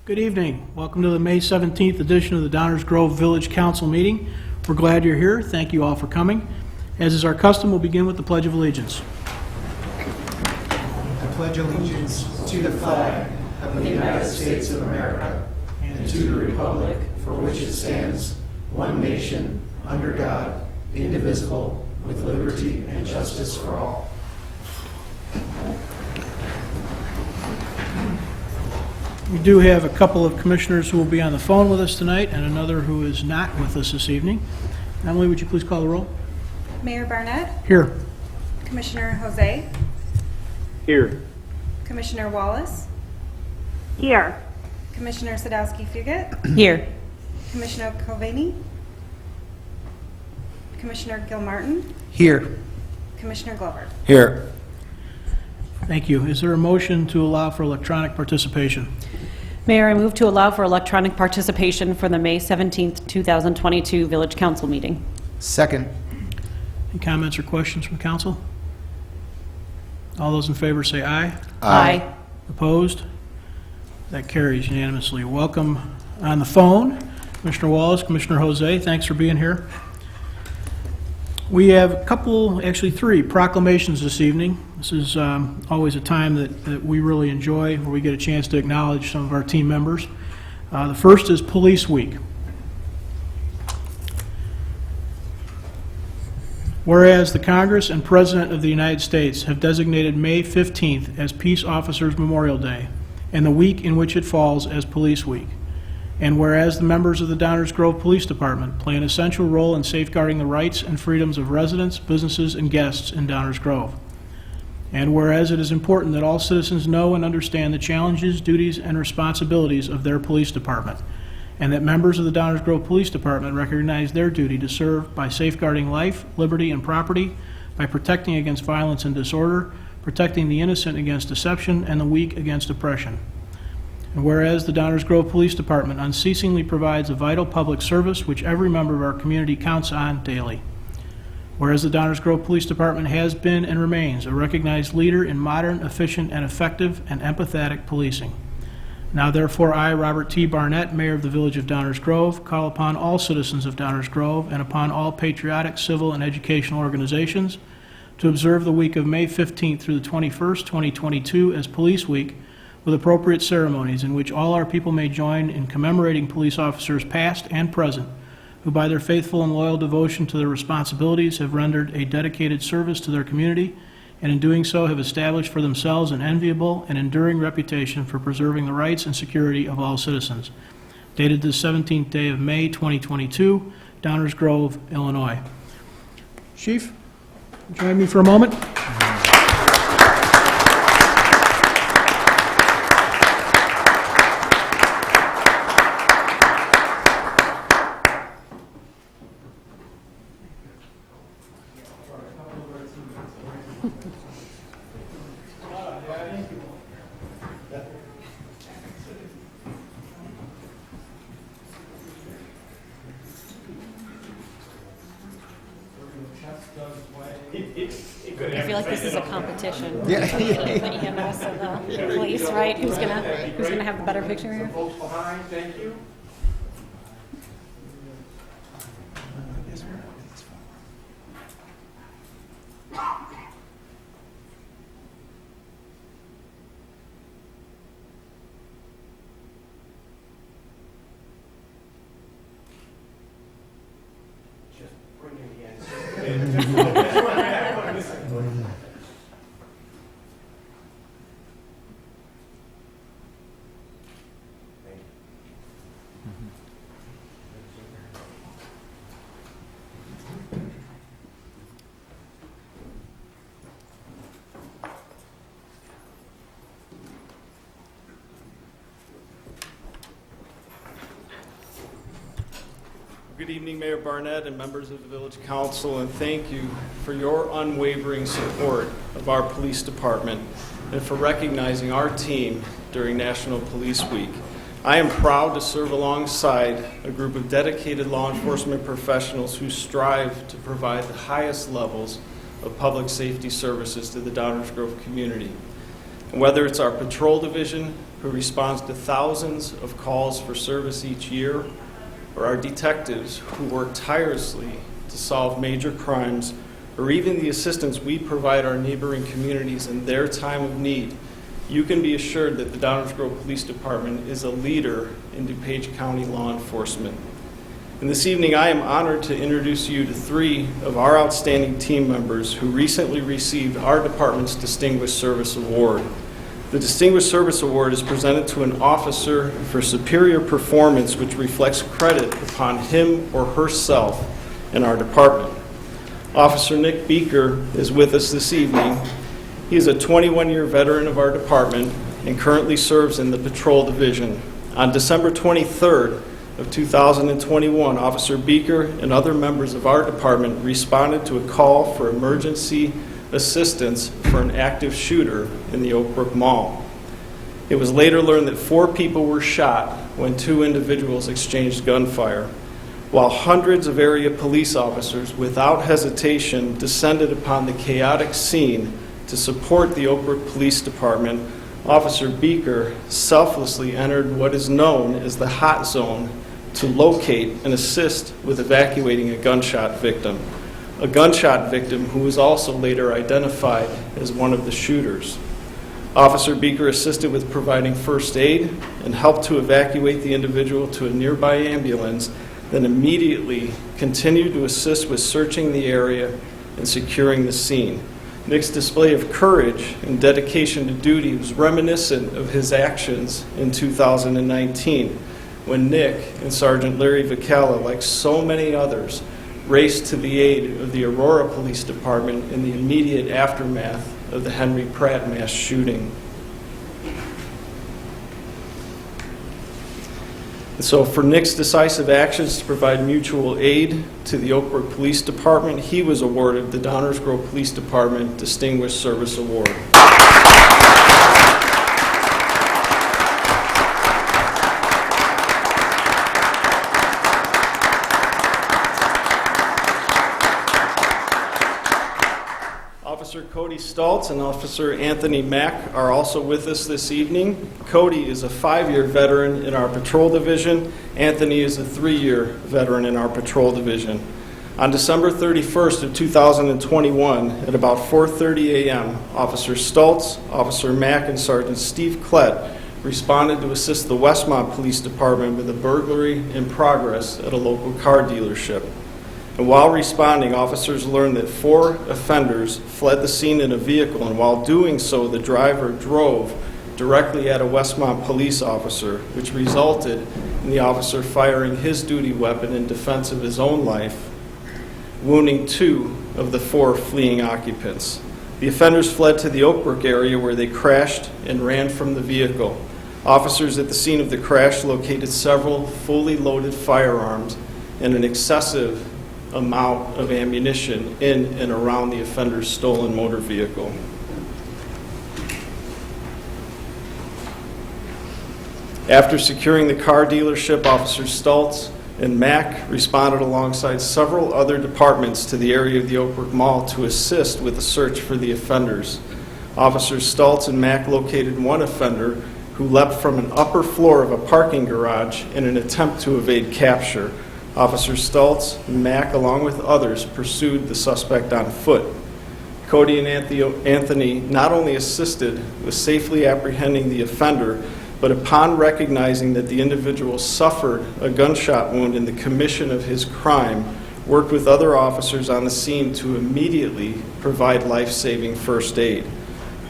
Good evening. Welcome to the May 17th edition of the Downers Grove Village Council meeting. We're glad you're here. Thank you all for coming. As is our custom, we'll begin with the Pledge of Allegiance. I pledge allegiance to the flag of the United States of America and to the republic for which it stands, one nation, under God, indivisible, with liberty and justice for all. We do have a couple of commissioners who will be on the phone with us tonight and another who is not with us this evening. Emily, would you please call the roll? Mayor Barnett. Here. Commissioner Jose. Here. Commissioner Wallace. Here. Commissioner Sadowski-Fugit. Here. Commissioner Coveney. Commissioner Gilmartin. Here. Commissioner Glover. Here. Thank you. Is there a motion to allow for electronic participation? Mayor, I move to allow for electronic participation for the May 17th, 2022 Village Council meeting. Second. Any comments or questions from council? All those in favor say aye. Aye. Opposed? That carries unanimously. Welcome on the phone, Commissioner Wallace, Commissioner Jose. Thanks for being here. We have a couple, actually three, proclamations this evening. This is always a time that we really enjoy, where we get a chance to acknowledge some of our team members. The first is Police Week. Whereas the Congress and President of the United States have designated May 15th as Peace Officers Memorial Day, and the week in which it falls as Police Week. And whereas the members of the Downers Grove Police Department play an essential role in safeguarding the rights and freedoms of residents, businesses, and guests in Downers Grove. And whereas it is important that all citizens know and understand the challenges, duties, and responsibilities of their police department, and that members of the Downers Grove Police Department recognize their duty to serve by safeguarding life, liberty, and property, by protecting against violence and disorder, protecting the innocent against deception, and the weak against oppression. And whereas the Downers Grove Police Department unceasingly provides a vital public service which every member of our community counts on daily. Whereas the Downers Grove Police Department has been and remains a recognized leader in modern, efficient, and effective and empathetic policing. Now therefore I, Robert T. Barnett, Mayor of the Village of Downers Grove, call upon all citizens of Downers Grove and upon all patriotic, civil, and educational organizations to observe the week of May 15th through the 21st, 2022 as Police Week, with appropriate ceremonies in which all our people may join in commemorating police officers past and present who by their faithful and loyal devotion to their responsibilities have rendered a dedicated service to their community, and in doing so have established for themselves an enviable and enduring reputation for preserving the rights and security of all citizens. Dated the 17th day of May 2022, Downers Grove, Illinois. Chief, join me for a moment. I feel like this is a competition. Yeah. Between the EMS and the police, right? Who's gonna have the better picture here? Folks behind, thank you. Just bring in the answer. Good evening, Mayor Barnett and members of the Village Council, and thank you for your unwavering support of our police department and for recognizing our team during National Police Week. I am proud to serve alongside a group of dedicated law enforcement professionals who strive to provide the highest levels of public safety services to the Downers Grove community. And whether it's our patrol division, who responds to thousands of calls for service each year, or our detectives who work tirelessly to solve major crimes, or even the assistance we provide our neighboring communities in their time of need, you can be assured that the Downers Grove Police Department is a leader in DuPage County law enforcement. And this evening, I am honored to introduce you to 3 of our outstanding team members who recently received our department's Distinguished Service Award. The Distinguished Service Award is presented to an officer for superior performance which reflects credit upon him or herself in our department. Officer Nick Beeker is with us this evening. He is a 21-year veteran of our department and currently serves in the Patrol Division. On December 23rd of 2021, Officer Beeker and other members of our department responded to a call for emergency assistance for an active shooter in the Oak Brook Mall. It was later learned that 4 people were shot when 2 individuals exchanged gunfire. While hundreds of area police officers, without hesitation, descended upon the chaotic scene to support the Oak Brook Police Department, Officer Beeker selflessly entered what is known as the hot zone to locate and assist with evacuating a gunshot victim who was also later identified as one of the shooters. Officer Beeker assisted with providing first aid and helped to evacuate the individual to a nearby ambulance, then immediately continued to assist with searching the area and securing the scene. Nick's display of courage and dedication to duty was reminiscent of his actions in 2019, when Nick and Sergeant Larry Vicala, like so many others, raced to the aid of the Aurora Police Department in the immediate aftermath of the Henry Pratt mass shooting. So for Nick's decisive actions to provide mutual aid to the Oak Brook Police Department, he was awarded the Downers Grove Police Department Distinguished Service Award. Officer Cody Stultz and Officer Anthony Mack are also with us this evening. Cody is a 5-year veteran in our patrol division. Anthony is a 3-year veteran in our patrol division. On December 31st of 2021, at about 4:30 a.m., Officer Stultz, Officer Mack, and Sergeant Steve Klett responded to assist the Westmont Police Department with a burglary in progress at a local car dealership. And while responding, officers learned that 4 offenders fled the scene in a vehicle, and while doing so, the driver drove directly at a Westmont police officer, which resulted in the officer firing his duty weapon in defense of his own life, wounding 2 of the 4 fleeing occupants. The offenders fled to the Oak Brook area where they crashed and ran from the vehicle. Officers at the scene of the crash located several fully loaded firearms and an excessive amount of ammunition in and around the offender's stolen motor vehicle. After securing the car dealership, Officers Stultz and Mack responded alongside several other departments to the area of the Oak Brook Mall to assist with the search for the offenders. Officers Stultz and Mack located one offender who leapt from an upper floor of a parking garage in an attempt to evade capture. Officers Stultz and Mack, along with others, pursued the suspect on foot. Cody and Anthony not only assisted with safely apprehending the offender, but upon recognizing that the individual suffered a gunshot wound in the commission of his crime, worked with other officers on the scene to immediately provide life-saving first aid.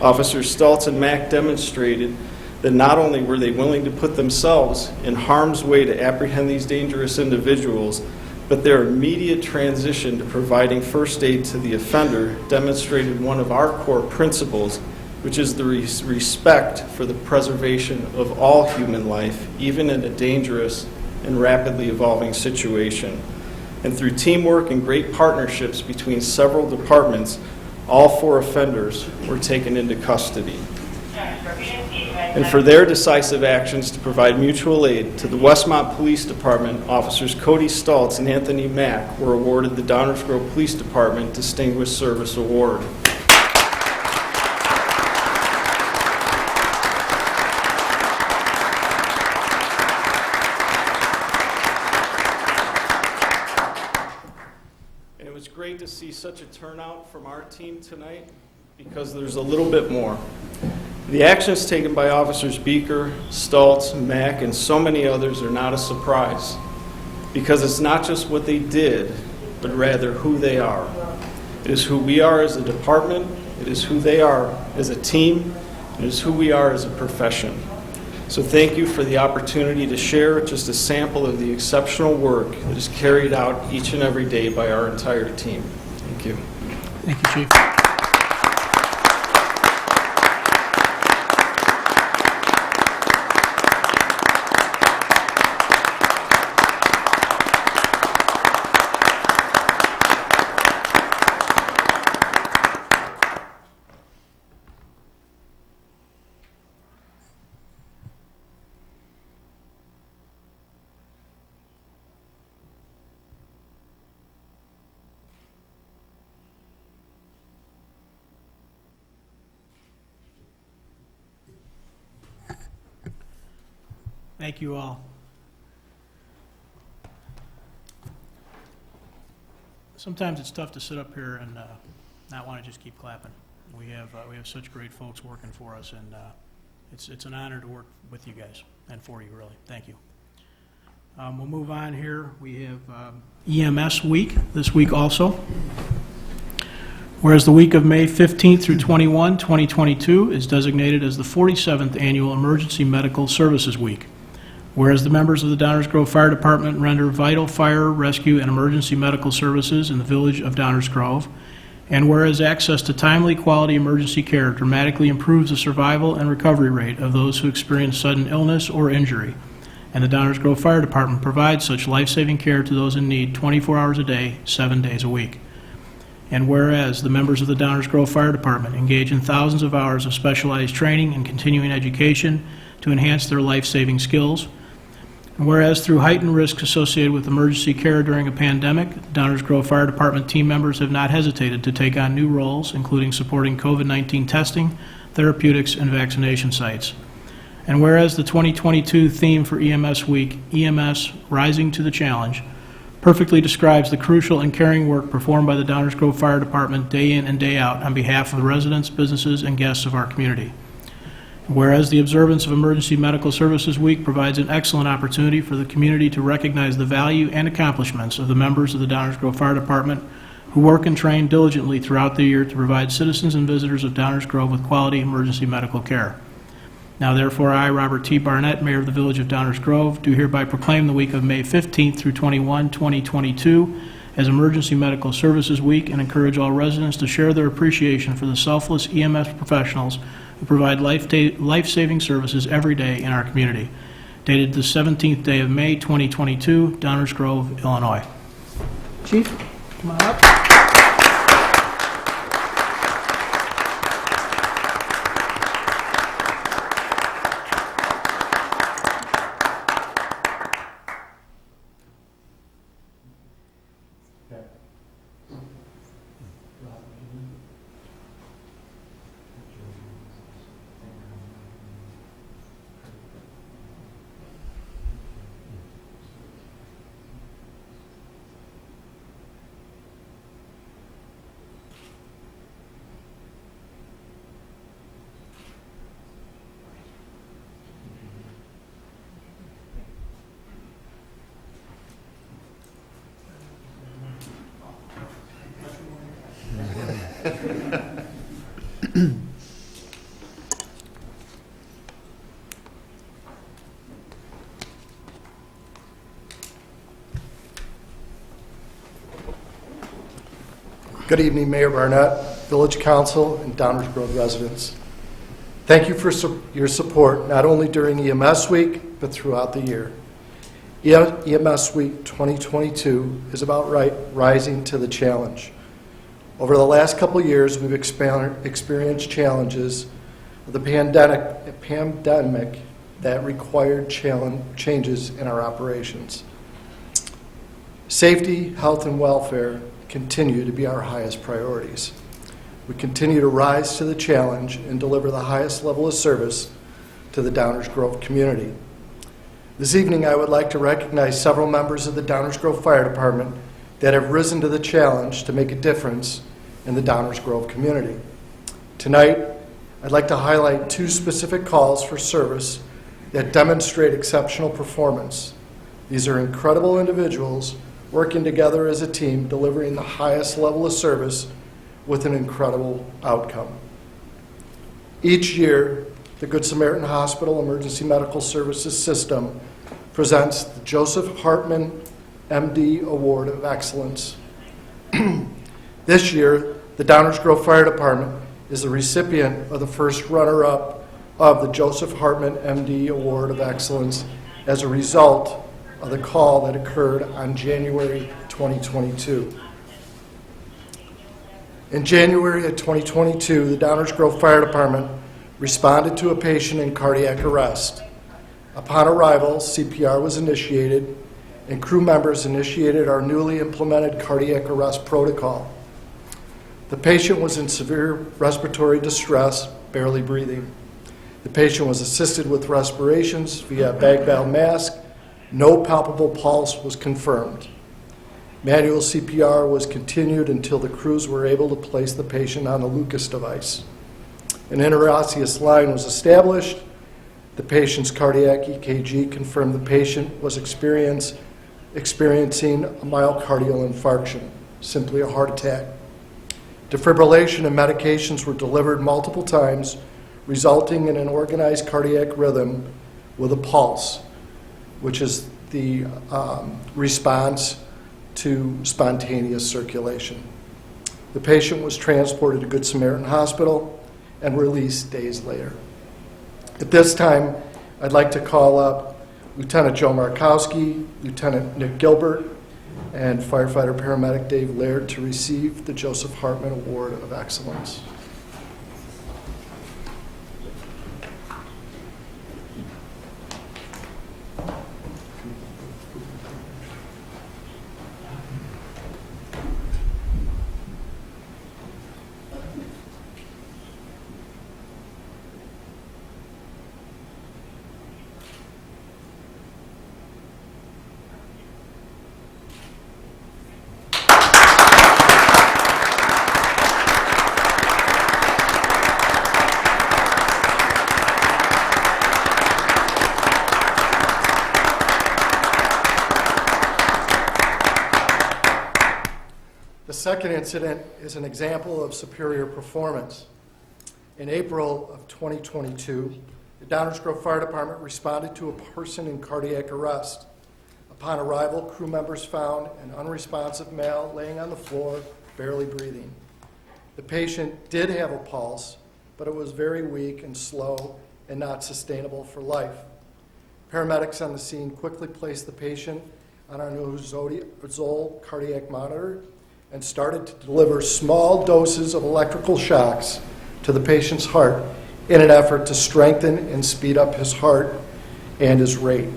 Officers Stultz and Mack demonstrated that not only were they willing to put themselves in harm's way to apprehend these dangerous individuals, but their immediate transition to providing first aid to the offender demonstrated one of our core principles, which is the respect for the preservation of all human life, even in a dangerous and rapidly evolving situation. And through teamwork and great partnerships between several departments, all 4 offenders were taken into custody. And for their decisive actions to provide mutual aid to the Westmont Police Department, Officers Cody Stultz and Anthony Mack were awarded the Downers Grove Police Department Distinguished Service Award. to see such a turnout from our team tonight because there's a little bit more. The actions taken by Officers Beaker, Stultz, Mack, and so many others are not a surprise because it's not just what they did, but rather who they are. It is who we are as a department, it is who they are as a team, it is who we are as a profession. So thank you for the opportunity to share just a sample of the exceptional work that is carried out each and every day by our entire team. Thank you. Thank you, Chief. Thank you all. Sometimes it's tough to sit up here and not want to just keep clapping. We have such great folks working for us, and it's an honor to work with you guys and for you, really. Thank you. We'll move on here. We have EMS week this week also. Whereas the week of May 15th through 21, 2022 is designated as the 47th Annual Emergency Medical Services Week. Whereas the members of the Downers Grove Fire Department render vital fire, rescue, and emergency medical services in the village of Downers Grove, and whereas access to timely, quality emergency care dramatically improves the survival and recovery rate of those who experience sudden illness or injury, and the Downers Grove Fire Department provides such life-saving care to those in need 24 hours a day, 7 days a week. And whereas the members of the Downers Grove Fire Department engage in thousands of hours of specialized training and continuing education to enhance their life-saving skills, and whereas through heightened risks associated with emergency care during a pandemic, Downers Grove Fire Department team members have not hesitated to take on new roles, including supporting COVID-19 testing, therapeutics, and vaccination sites. And whereas the 2022 theme for EMS Week, EMS Rising to the Challenge, perfectly describes the crucial and caring work performed by the Downers Grove Fire Department day in and day out on behalf of the residents, businesses, and guests of our community. Whereas the observance of Emergency Medical Services Week provides an excellent opportunity for the community to recognize the value and accomplishments of the members of the Downers Grove Fire Department who work and train diligently throughout the year to provide citizens and visitors of Downers Grove with quality emergency medical care. Now therefore, I, Robert T. Barnett, Mayor of the Village of Downers Grove, do hereby proclaim the week of May 15th through 21, 2022 as Emergency Medical Services Week and encourage all residents to share their appreciation for the selfless EMS professionals who provide life-saving services every day in our community. Dated the 17th day of May, 2022, Downers Grove, Illinois. Chief, come on up. Good evening, Mayor Barnett, Village Council, and Downers Grove residents. Thank you for your support, not only during EMS Week, but throughout the year. EMS Week 2022 is about rising to the challenge. Over the last couple of years, we've experienced challenges of the pandemic that required changes in our operations. Safety, health, and welfare continue to be our highest priorities. We continue to rise to the challenge and deliver the highest level of service to the Downers Grove community. This evening, I would like to recognize several members of the Downers Grove Fire Department that have risen to the challenge to make a difference in the Downers Grove community. Tonight, I'd like to highlight 2 specific calls for service that demonstrate exceptional performance. These are incredible individuals working together as a team, delivering the highest level of service with an incredible outcome. Each year, the Good Samaritan Hospital Emergency Medical Services System presents the Joseph Hartman MD Award of Excellence. This year, the Downers Grove Fire Department is the recipient of the first runner-up of the Joseph Hartman MD Award of Excellence as a result of the call that occurred on January 2022. In January of 2022, the Downers Grove Fire Department responded to a patient in cardiac arrest. Upon arrival, CPR was initiated, and crew members initiated our newly implemented cardiac arrest protocol. The patient was in severe respiratory distress, barely breathing. The patient was assisted with respirations via a bag valve mask. No palpable pulse was confirmed. Manual CPR was continued until the crews were able to place the patient on the Lucas device. An interosseous line was established. The patient's cardiac EKG confirmed the patient was experiencing a myocardial infarction, simply a heart attack. Defibrillation and medications were delivered multiple times, resulting in an organized cardiac rhythm with a pulse, which is the response to spontaneous circulation. The patient was transported to Good Samaritan Hospital and released days later. At this time, I'd like to call up Lieutenant Joe Markowski, Lieutenant Nick Gilbert, and firefighter paramedic Dave Laird to receive the Joseph Hartman Award of Excellence. The second incident is an example of superior performance. In April of 2022, the Downers Grove Fire Department responded to a person in cardiac arrest. Upon arrival, crew members found an unresponsive male laying on the floor, barely breathing. The patient did have a pulse, but it was very weak and slow and not sustainable for life. Paramedics on the scene quickly placed the patient on our new Zoll cardiac monitor and started to deliver small doses of electrical shocks to the patient's heart in an effort to strengthen and speed up his heart and his rate.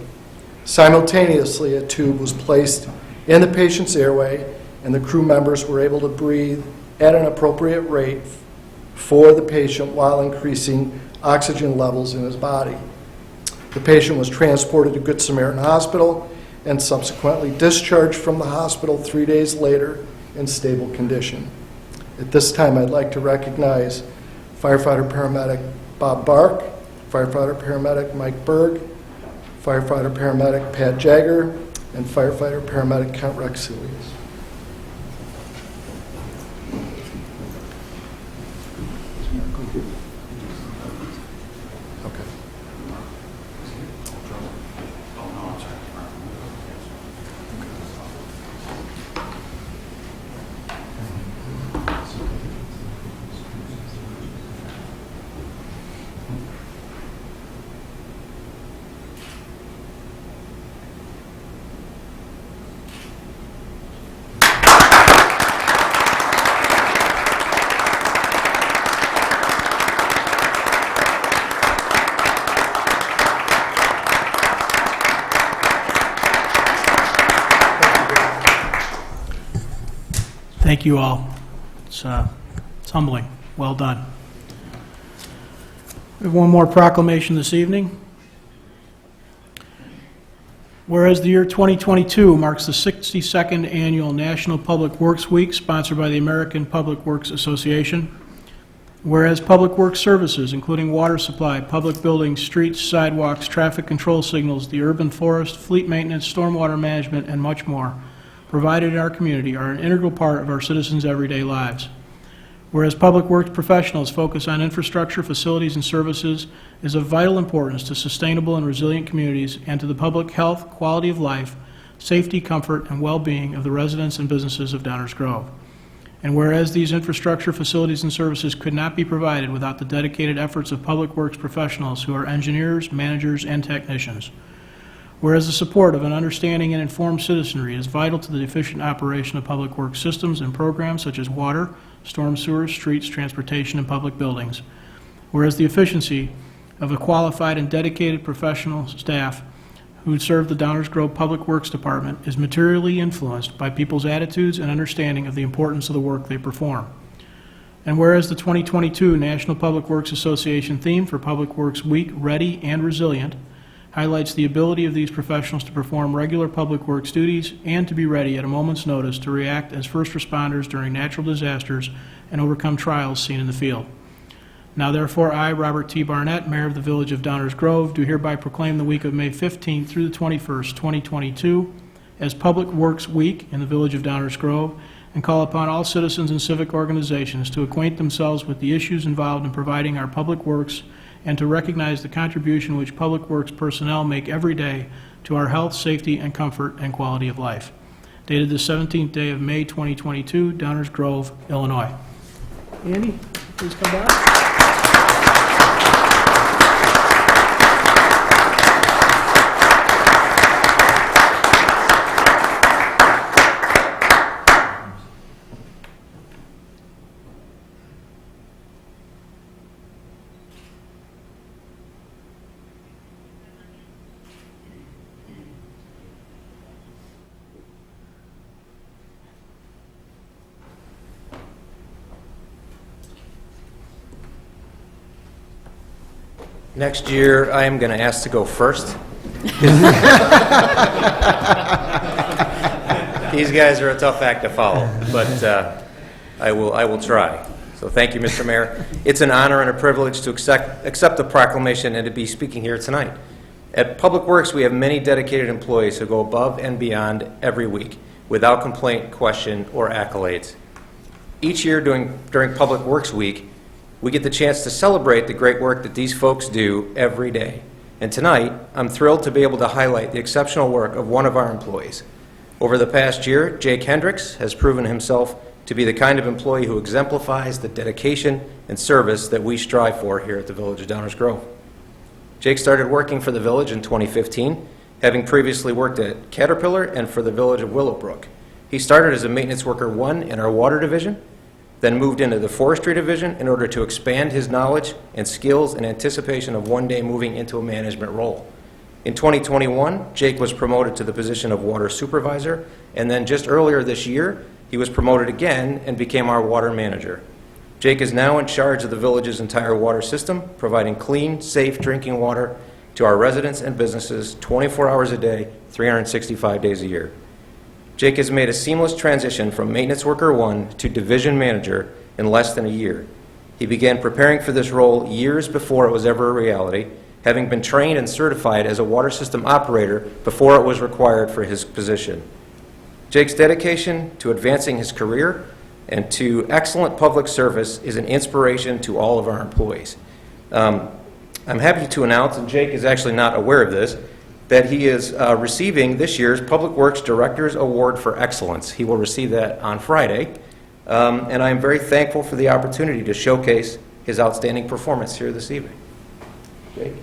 Simultaneously, a tube was placed in the patient's airway, and the crew members were able to breathe at an appropriate rate for the patient while increasing oxygen levels in his body. The patient was transported to Good Samaritan Hospital and subsequently discharged from the hospital 3 days later in stable condition. At this time, I'd like to recognize firefighter paramedic Bob Bark, firefighter paramedic Mike Berg, firefighter paramedic Pat Jagger, and firefighter paramedic Kent Rexilius. Thank you all. It's humbling. Well done. We have one more proclamation this evening. Whereas the year 2022 marks the 62nd Annual National Public Works Week, sponsored by the American Public Works Association. Whereas public works services, including water supply, public buildings, streets, sidewalks, traffic control signals, the urban forest, fleet maintenance, stormwater management, and much more, provided in our community, are an integral part of our citizens' everyday lives. Whereas public works professionals focus on infrastructure, facilities, and services is of vital importance to sustainable and resilient communities and to the public health, quality of life, safety, comfort, and well-being of the residents and businesses of Downers Grove. And whereas these infrastructure, facilities, and services could not be provided without the dedicated efforts of public works professionals who are engineers, managers, and technicians. Whereas the support of an understanding and informed citizenry is vital to the efficient operation of public works systems and programs such as water, storm sewers, streets, transportation, and public buildings. Whereas the efficiency of a qualified and dedicated professional staff who serve the Downers Grove Public Works Department is materially influenced by people's attitudes and understanding of the importance of the work they perform. And whereas the 2022 National Public Works Association theme for Public Works Week, Ready and Resilient, highlights the ability of these professionals to perform regular public works duties and to be ready at a moment's notice to react as first responders during natural disasters and overcome trials seen in the field. Now therefore, I, Robert T. Barnett, Mayor of the Village of Downers Grove, do hereby proclaim the week of May 15th through the 21st, 2022, as Public Works Week in the Village of Downers Grove, and call upon all citizens and civic organizations to acquaint themselves with the issues involved in providing our public works and to recognize the contribution which public works personnel make every day to our health, safety, and comfort and quality of life. Dated the 17th day of May 2022, Downers Grove, Illinois. Andy, please come back. Next year, I am going to ask to go first. These guys are a tough act to follow, but I will try. So thank you, Mr. Mayor. It's an honor and a privilege to accept the proclamation and to be speaking here tonight. At Public Works, we have many dedicated employees who go above and beyond every week without complaint, question, or accolades. Each year during Public Works Week, we get the chance to celebrate the great work that these folks do every day. And tonight, I'm thrilled to be able to highlight the exceptional work of one of our employees. Over the past year, Jake Hendricks has proven himself to be the kind of employee who exemplifies the dedication and service that we strive for here at the Village of Downers Grove. Jake started working for the Village in 2015, having previously worked at Caterpillar and for the Village of Willowbrook. He started as a maintenance worker 1 in our water division, then moved into the forestry division in order to expand his knowledge and skills in anticipation of one day moving into a management role. In 2021, Jake was promoted to the position of water supervisor, and then just earlier this year, he was promoted again and became our water manager. Jake is now in charge of the village's entire water system, providing clean, safe drinking water to our residents and businesses 24 hours a day, 365 days a year. Jake has made a seamless transition from maintenance worker 1 to division manager in less than a year. He began preparing for this role years before it was ever a reality, having been trained and certified as a water system operator before it was required for his position. Jake's dedication to advancing his career and to excellent public service is an inspiration to all of our employees. I'm happy to announce, and Jake is actually not aware of this, that he is receiving this year's Public Works Director's Award for Excellence. He will receive that on Friday, and I am very thankful for the opportunity to showcase his outstanding performance here this evening. Jake.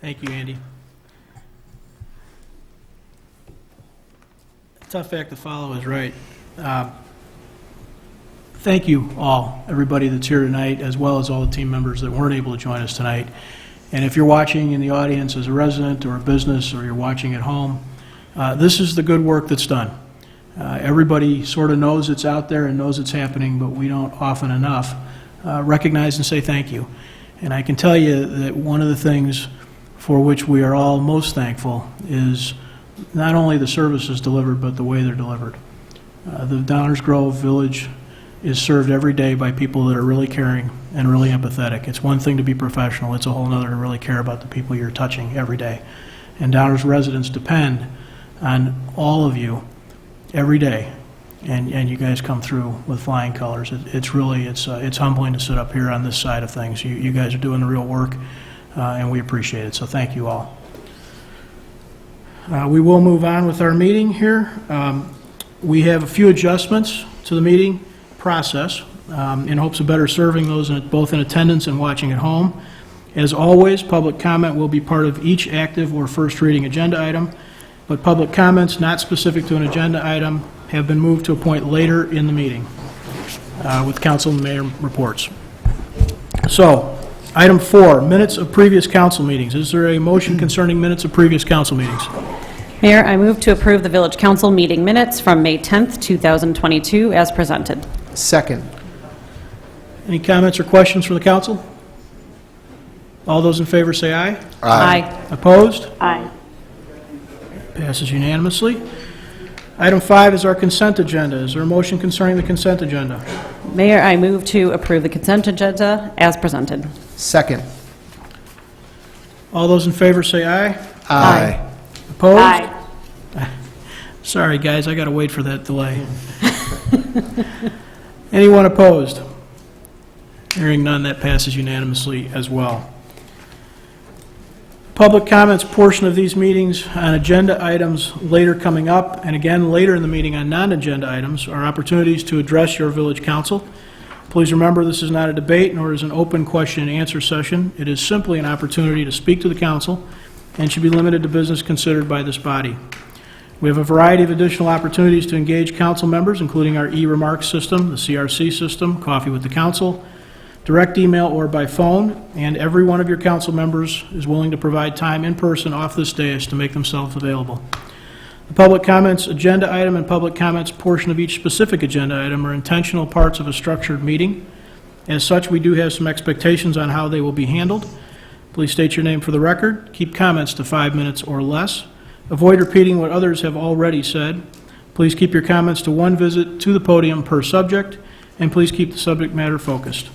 Thank you, Andy. Tough act to follow is right. Thank you all, everybody that's here tonight, as well as all the team members that weren't able to join us tonight. And if you're watching in the audience as a resident or a business, or you're watching at home, this is the good work that's done. Everybody sort of knows it's out there and knows it's happening, but we don't often enough recognize and say thank you. And I can tell you that one of the things for which we are all most thankful is not only the services delivered, but the way they're delivered. The Downers Grove Village is served every day by people that are really caring and really empathetic. It's one thing to be professional, it's a whole nother to really care about the people you're touching every day. And Downers residents depend on all of you every day, and you guys come through with flying colors. It's humbling to sit up here on this side of things. You guys are doing the real work, and we appreciate it, so thank you all. We will move on with our meeting here. We have a few adjustments to the meeting process in hopes of better serving those both in attendance and watching at home. As always, public comment will be part of each active or first reading agenda item, but public comments not specific to an agenda item have been moved to a point later in the meeting with council and mayor reports. So, item 4, minutes of previous council meetings. Is there a motion concerning minutes of previous council meetings? Mayor, I move to approve the Village Council meeting minutes from May 10th, 2022, as presented. Second. Any comments or questions from the council? All those in favor say aye. Aye. Opposed? Aye. Passes unanimously. Item 5 is our consent agenda. Is there a motion concerning the consent agenda? Mayor, I move to approve the consent agenda as presented. Second. All those in favor say aye. Aye. Opposed? Sorry, guys, I got to wait for that delay. Anyone opposed? Hearing none, that passes unanimously as well. Public comments portion of these meetings on agenda items later coming up, and again later in the meeting on non-agenda items, are opportunities to address your village council. Please remember, this is not a debate nor is an open question and answer session. It is simply an opportunity to speak to the council and should be limited to business considered by this body. We have a variety of additional opportunities to engage council members, including our e-remarks system, the CRC system, Coffee with the Council, direct email or by phone, and every one of your council members is willing to provide time in person off this dais to make themselves available. The public comments agenda item and public comments portion of each specific agenda item are intentional parts of a structured meeting. As such, we do have some expectations on how they will be handled. Please state your name for the record. Keep comments to 5 minutes or less. Avoid repeating what others have already said. Please keep your comments to one visit to the podium per subject, and please keep the subject matter focused.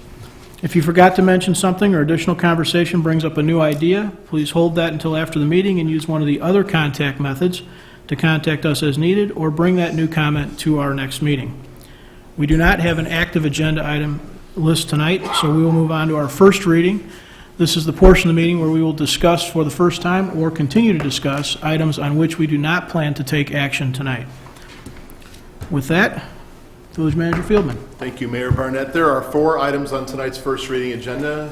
If you forgot to mention something or additional conversation brings up a new idea, please hold that until after the meeting and use one of the other contact methods to contact us as needed, or bring that new comment to our next meeting. We do not have an active agenda item list tonight, so we will move on to our first reading. This is the portion of the meeting where we will discuss for the first time or continue to discuss items on which we do not plan to take action tonight. With that, Village Manager Fieldman. Thank you, Mayor Barnett. There are 4 items on tonight's first reading agenda,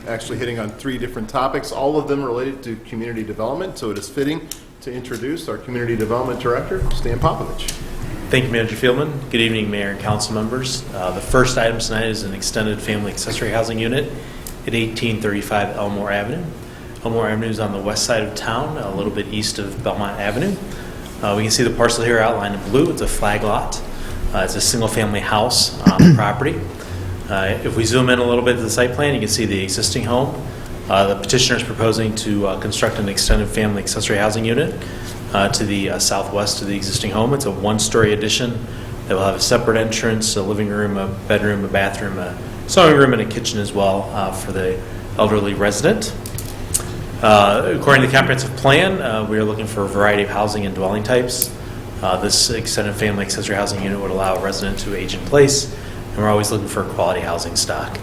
actually hitting on 3 different topics, all of them related to community development, so it is fitting to introduce our Community Development Director, Stan Popovich. Thank you, Manager Fieldman. Good evening, Mayor and Council members. The first item tonight is an extended family accessory housing unit at 1835 Elmore Avenue. Elmore Avenue is on the west side of town, a little bit east of Belmont Avenue. We can see the parcel here outlined in blue. It's a flag lot. It's a single-family house on the property. If we zoom in a little bit to the site plan, you can see the existing home. The petitioner is proposing to construct an extended family accessory housing unit to the southwest of the existing home. It's a 1-story addition that will have a separate entrance, a living room, a bedroom, a bathroom, a sewing room, and a kitchen as well for the elderly resident. According to the comprehensive plan, we are looking for a variety of housing and dwelling types. This extended family accessory housing unit would allow a resident to age in place, and we're always looking for quality housing stock.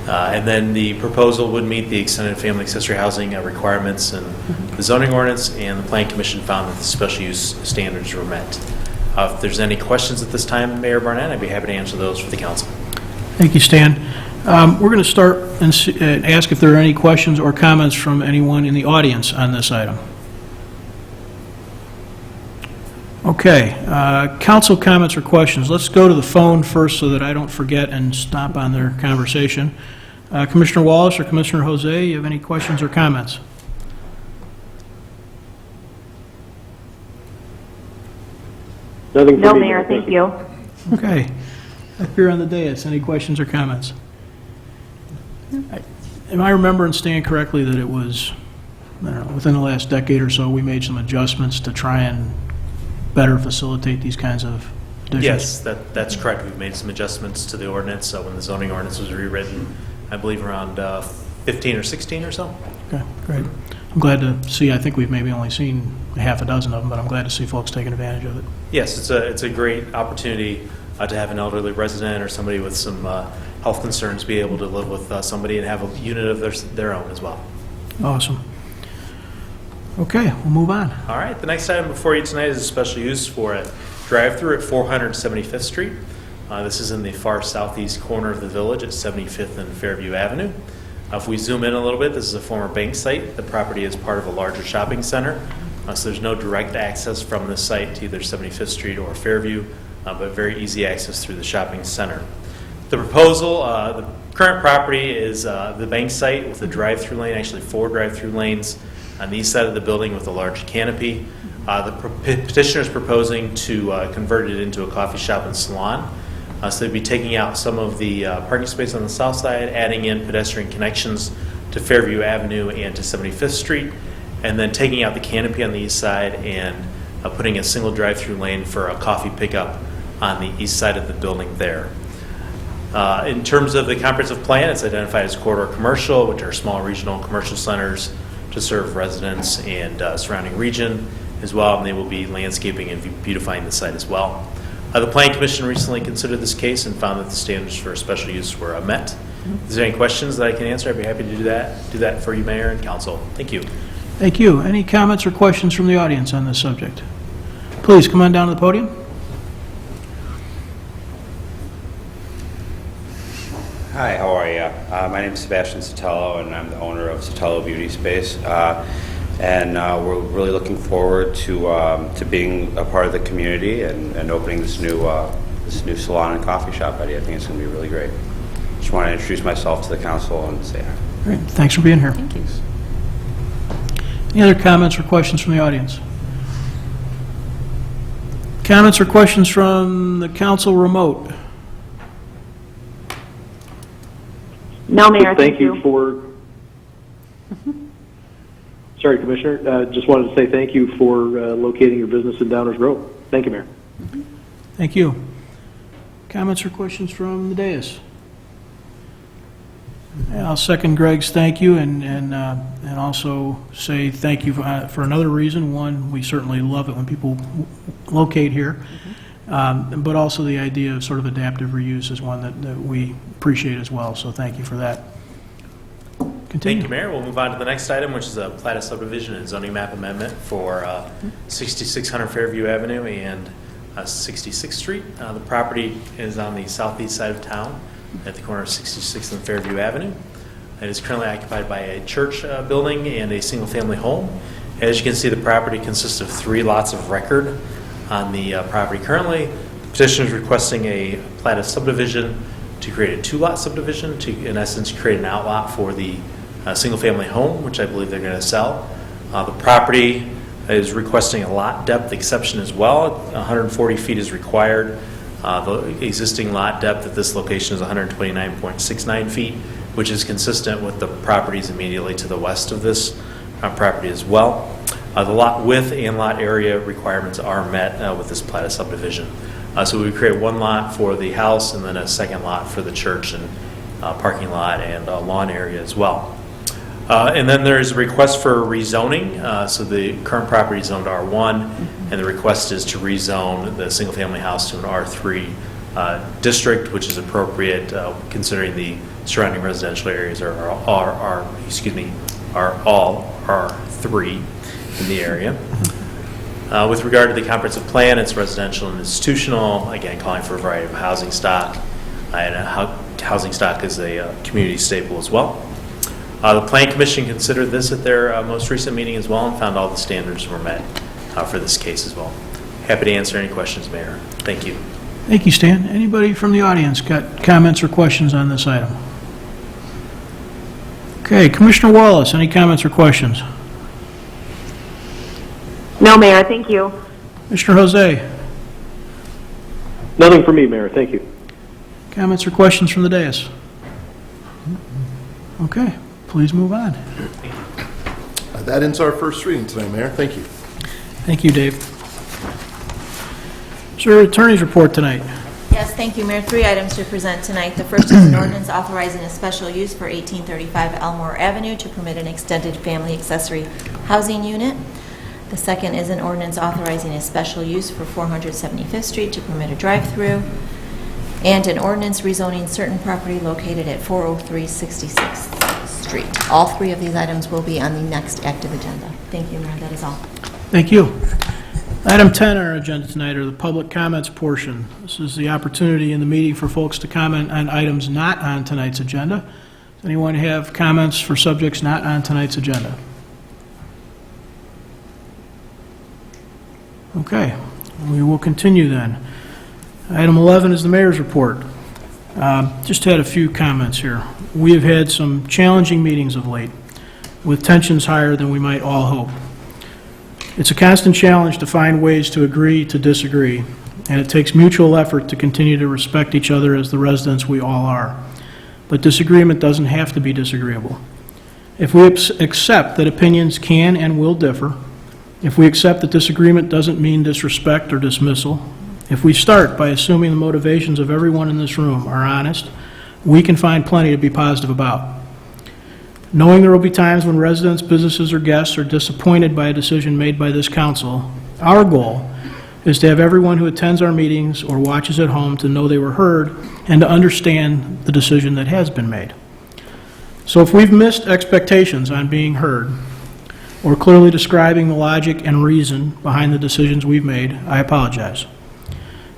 And then the proposal would meet the extended family accessory housing requirements in the zoning ordinance, and the Plan Commission found that the special use standards were met. If there's any questions at this time, Mayor Barnett, I'd be happy to answer those for the council. Thank you, Stan. We're going to start and ask if there are any questions or comments from anyone in the audience on this item. Okay, council comments or questions. Let's go to the phone first so that I don't forget and stop on their conversation. Commissioner Wallace or Commissioner Jose, you have any questions or comments? Nothing No, for me, Mayor, thank you. Okay. Up here on the dais, any questions or comments? Am I remembering, Stan, correctly that it was, I don't know, within the last decade or so, we made some adjustments to try and better facilitate these kinds of additions? Yes, that's correct. We've made some adjustments to the ordinance when the zoning ordinance was rewritten, I believe around 15 or 16 or so. Okay, great. I'm glad to see, I think we've maybe only seen a half a dozen of them, but I'm glad to see folks taking advantage of it. Yes, it's a great opportunity to have an elderly resident or somebody with some health concerns be able to live with somebody and have a unit of their own as well. Awesome. Okay, we'll move on. All right, the next item before you tonight is a special use for a drive-through at 475th Street. This is in the far southeast corner of the village at 75th and Fairview Avenue. If we zoom in a little bit, this is a former bank site. The property is part of a larger shopping center, so there's no direct access from this site to either 75th Street or Fairview, but very easy access through the shopping center. The proposal, the current property is the bank site with a drive-through lane, actually 4 drive-through lanes on the east side of the building with a large canopy. The petitioner is proposing to convert it into a coffee shop and salon. So they'd be taking out some of the parking space on the south side, adding in pedestrian connections to Fairview Avenue and to 75th Street, and then taking out the canopy on the east side and putting a single drive-through lane for a coffee pickup on the east side of the building there. In terms of the comprehensive plan, it's identified as corridor commercial, which are small regional commercial centers to serve residents and surrounding region as well, and they will be landscaping and beautifying the site as well. The Planning Commission recently considered this case and found that the standards for special use were met. If there's any questions that I can answer, I'd be happy to do that for you, Mayor and Council. Thank you. Thank you. Any comments or questions from the audience on this subject? Please come on down to the podium. Hi, how are you? My name is Sebastian Sotelo, and I'm the owner of Sotelo Beauty Space. And we're really looking forward to being a part of the community and opening this new salon and coffee shop idea. I think it's going to be really great. Just want to introduce myself to the council and say hi. Great. Thanks for being here. Thank you. Any other comments or questions from the audience? Comments or questions from the council remote? No, Mayor, Thank you for. Sorry, Commissioner. Just wanted to say thank you for locating your business in Downers Grove. Thank you, Mayor. Thank you. Comments or questions from the dais? I'll second Greg's thank you and also say thank you for another reason. One, we certainly love it when people locate here, but also the idea of sort of adaptive reuse is one that we appreciate as well, so thank you for that. Continue. Thank you, Mayor. We'll move on to the next item, which is a plat of subdivision and zoning map amendment for 6600 Fairview Avenue and 66th Street. The property is on the southeast side of town at the corner of 66th and Fairview Avenue. It is currently occupied by a church building and a single-family home. As you can see, the property consists of 3 lots of record on the property currently. The petitioner is requesting a plat of subdivision to create a 2-lot subdivision to, in essence, create an outlot for the single-family home, which I believe they're going to sell. The property is requesting a lot depth exception as well. 140 feet is required. The existing lot depth at this location is 129.69 feet, which is consistent with the properties immediately to the west of this property as well. The lot width and lot area requirements are met with this plat of subdivision. So we create 1 lot for the house and then a 2nd lot for the church and parking lot and lawn area as well. And then there's a request for rezoning. So the current property is zoned R1, and the request is to rezone the single-family house to an R3 district, which is appropriate considering the surrounding residential areas are all R3 in the area. With regard to the comprehensive plan, it's residential and institutional, again calling for a variety of housing stock, and housing stock is a community staple as well. The Planning Commission considered this at their most recent meeting as well and found all the standards were met for this case as well. Happy to answer any questions, Mayor. Thank you. Thank you, Stan. Anybody from the audience got comments or questions on this item? Okay, Commissioner Wallace, any comments or questions? No, Mayor, thank you. Commissioner Jose, Nothing for me, Mayor. Thank you. comments or questions from the dais? Okay, please move on. That ends our first reading tonight, Mayor. Thank you. Thank you, Dave. Sir, attorney's report tonight. Yes, thank you, Mayor. 3 items to present tonight. The first is an ordinance authorizing a special use for 1835 Elmore Avenue to permit an extended family accessory housing unit. The second is an ordinance authorizing a special use for 475th Street to permit a drive-through. And an ordinance rezoning certain property located at 403 66th Street. All 3 of these items will be on the next active agenda. Thank you, Mayor. That is all. Thank you. Item 10 on our agenda tonight are the public comments portion. This is the opportunity in the meeting for folks to comment on items not on tonight's agenda. Does anyone have comments for subjects not on tonight's agenda? Okay, we will continue then. Item 11 is the mayor's report. Just had a few comments here. We have had some challenging meetings of late, with tensions higher than we might all hope. It's a constant challenge to find ways to agree to disagree, and it takes mutual effort to continue to respect each other as the residents we all are. But disagreement doesn't have to be disagreeable. If we accept that opinions can and will differ, if we accept that disagreement doesn't mean disrespect or dismissal, if we start by assuming the motivations of everyone in this room are honest, we can find plenty to be positive about. Knowing there will be times when residents, businesses, or guests are disappointed by a decision made by this council, our goal is to have everyone who attends our meetings or watches at home to know they were heard and to understand the decision that has been made. So if we've missed expectations on being heard, or clearly describing the logic and reason behind the decisions we've made, I apologize.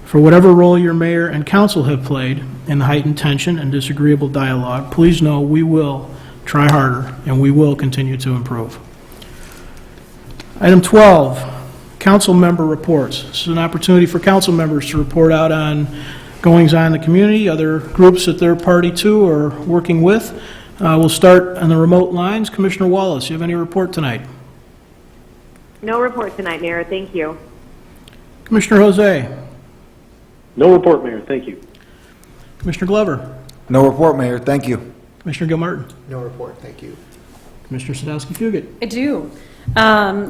For whatever role your mayor and council have played in the heightened tension and disagreeable dialogue, please know we will try harder and we will continue to improve. Item 12, council member reports. This is an opportunity for council members to report out on goings-on in the community, other groups that they're party to or working with. We'll start on the remote lines. Commissioner Wallace, you have any report tonight? No report tonight, Mayor. Thank you. Commissioner Jose. No report, Mayor. Thank you. Commissioner Glover. No report, Mayor. Thank you. Commissioner Gilmartin. No report. Thank you. Commissioner Sadowski-Fugit. I do.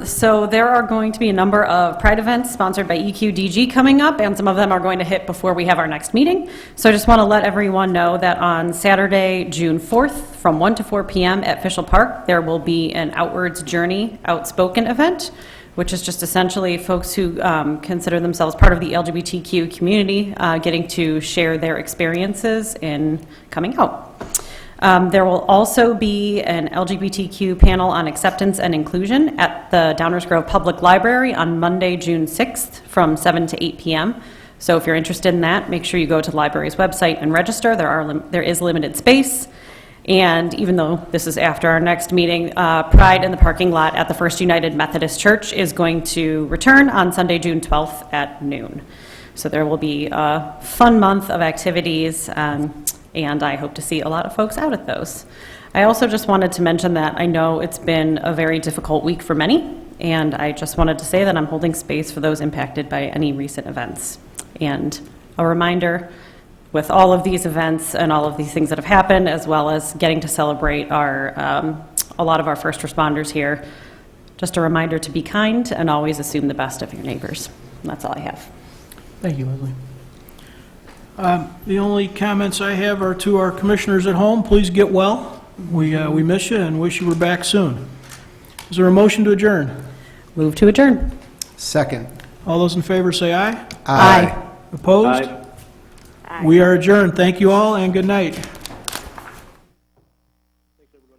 So there are going to be a number of Pride events sponsored by EQDG coming up, and some of them are going to hit before we have our next meeting. So I just want to let everyone know that on Saturday, June 4th, from 1 to 4 p.m. at Fishel Park, there will be an Outwards Journey Outspoken event, which is just essentially folks who consider themselves part of the LGBTQ community getting to share their experiences in coming out. There will also be an LGBTQ panel on acceptance and inclusion at the Downers Grove Public Library on Monday, June 6th from 7 to 8 p.m. So if you're interested in that, make sure you go to the library's website and register. There is limited space. And even though this is after our next meeting, Pride in the parking lot at the First United Methodist Church is going to return on Sunday, June 12th at noon. So there will be a fun month of activities, and I hope to see a lot of folks out at those. I also just wanted to mention that I know it's been a very difficult week for many, and I just wanted to say that I'm holding space for those impacted by any recent events. And a reminder, with all of these events and all of these things that have happened, as well as getting to celebrate a lot of our first responders here, just a reminder to be kind and always assume the best of your neighbors. And that's all I have. Thank you, Leslie. The only comments I have are to our commissioners at home. Please get well. We miss you and wish you were back soon. Is there a motion to adjourn? Move to adjourn. Second. All those in favor say aye. Aye. Opposed? Aye. We are adjourned. Thank you all and good night.